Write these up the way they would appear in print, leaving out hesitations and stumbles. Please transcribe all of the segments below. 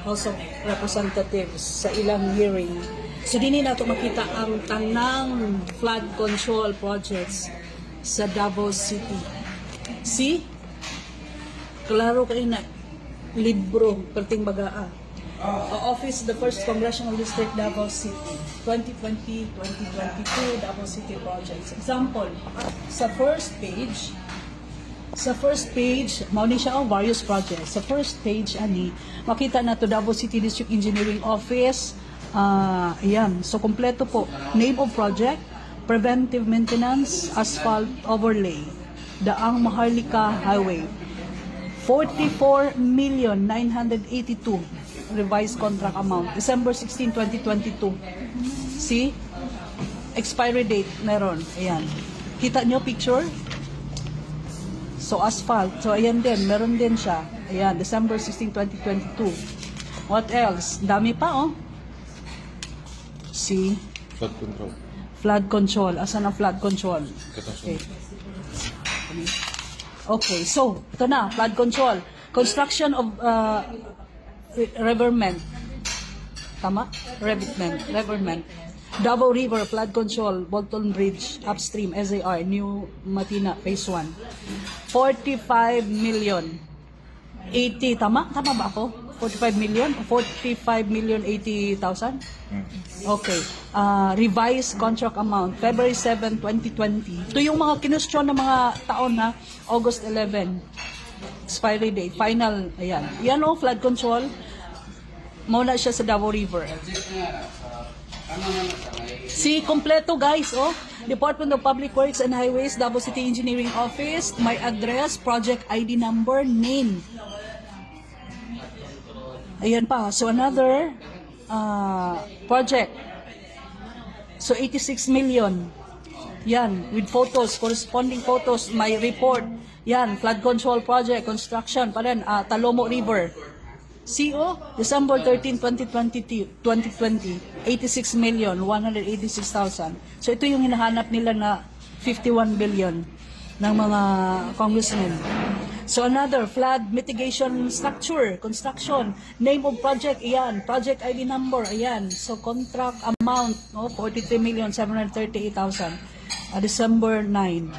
House of Representatives sa ilang hearing. So dini nato makita ang tanang flood control projects sa Davao City. See? Klaro kayo na libro perting bagaa. Office of the First Congressional District, Davao City, 2020-2022 Davao City projects. Example, sa first page, mao ni siya ang various projects. Sa first page ani makita na to Davao City District Engineering Office. Ayan, so kompleto po. Name of project, preventive maintenance, asphalt overlay, Daang Maharlika Highway. 44,982 revised contract amount. December 16, 2022. See? Expiry date meron. Ayan. Kita nyo picture? So, asphalt. So, ayan din. Meron din siya. Ayan. December 16, 2022. What else? Dami pa, oh. See? Flood control. Flood control. Asan ang flood control? Okay. Okay, so, ito na. Flood control. Construction of reverment. Tama? Reverment. Davao River Flood Control, Bolton Bridge, upstream, SAR, New Matina, Phase 1. 45 million. 80, tama? Tama ba ako? 45 million? 45,080,000? Okay. Revised contract amount, February 7, 2020. Ito yung mga kinustyon ng mga taon na August 11. Expiry date, final, ayan. Yan o, flood control. Muna siya sa Davao River. See, kompleto guys, oh. Department of Public Works and Highways, Davao City Engineering Office, my address, project ID number, name. Ayan pa. So, another project. So, 86 million. Yan, with photos, corresponding photos, my report. Yan, flood control project, construction pa rin, Talomo River. CO, December 13, 2020, 86,186,000. So, ito yung hinahanap nila na 51 billion ng mga congressmen. So, another, flood mitigation structure, construction, name of project, ayan, project ID number, ayan. So, contract amount, 43,738,000. December 9.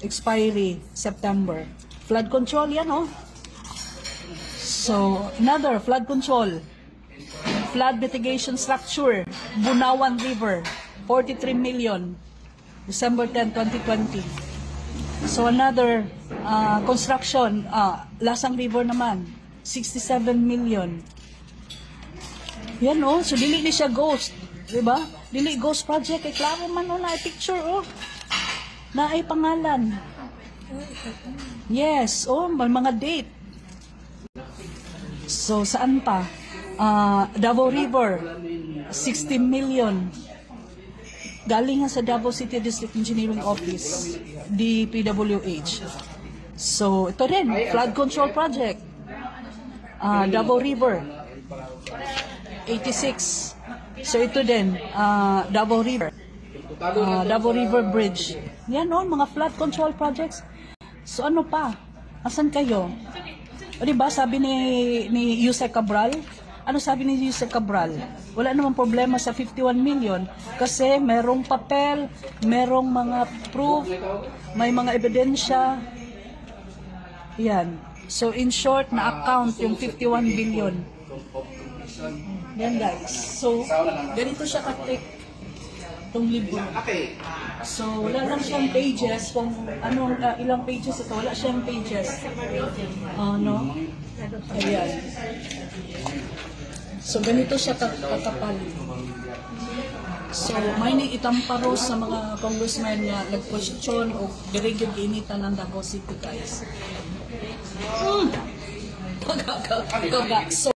Expiry, September. Flood control, yan, oh. So, another, flood control. Flood mitigation structure, Bunawan River, 43 million. December 10, 2020. So, another, construction, Lasang River naman, 67 million. Yan, oh. So, dili siya ghost. Diba? Dili ghost project. Ay, klaro man, oh, na picture, oh. Na ay pangalan. Yes, oh, may mga date. So, saan pa? Davao River, 60 million. Galing nga sa Davao City District Engineering Office, DPWH. So, ito rin, flood control project. Davao River, 86. So, ito din, Davao River. Davao River Bridge. Yan, no, mga flood control projects. So, ano pa? Asan kayo? O diba, sabi ni Yusek Cabral, ano sabi ni Yusek Cabral? Wala namang problema sa 51 million kasi merong papel, merong mga proof, may mga ebidensya. Yan. So, in short, na-account yung 51 billion. Yan, guys. So, ganito siya ka-take itong libro. So, wala lang siyang pages. Kung anong, ilang pages ito, wala siyang pages. No? Ayan. So, ganito siya kakapal. So, may itamparo sa mga congressmen na nag-question o dirigid initan ng Davao City, guys. So,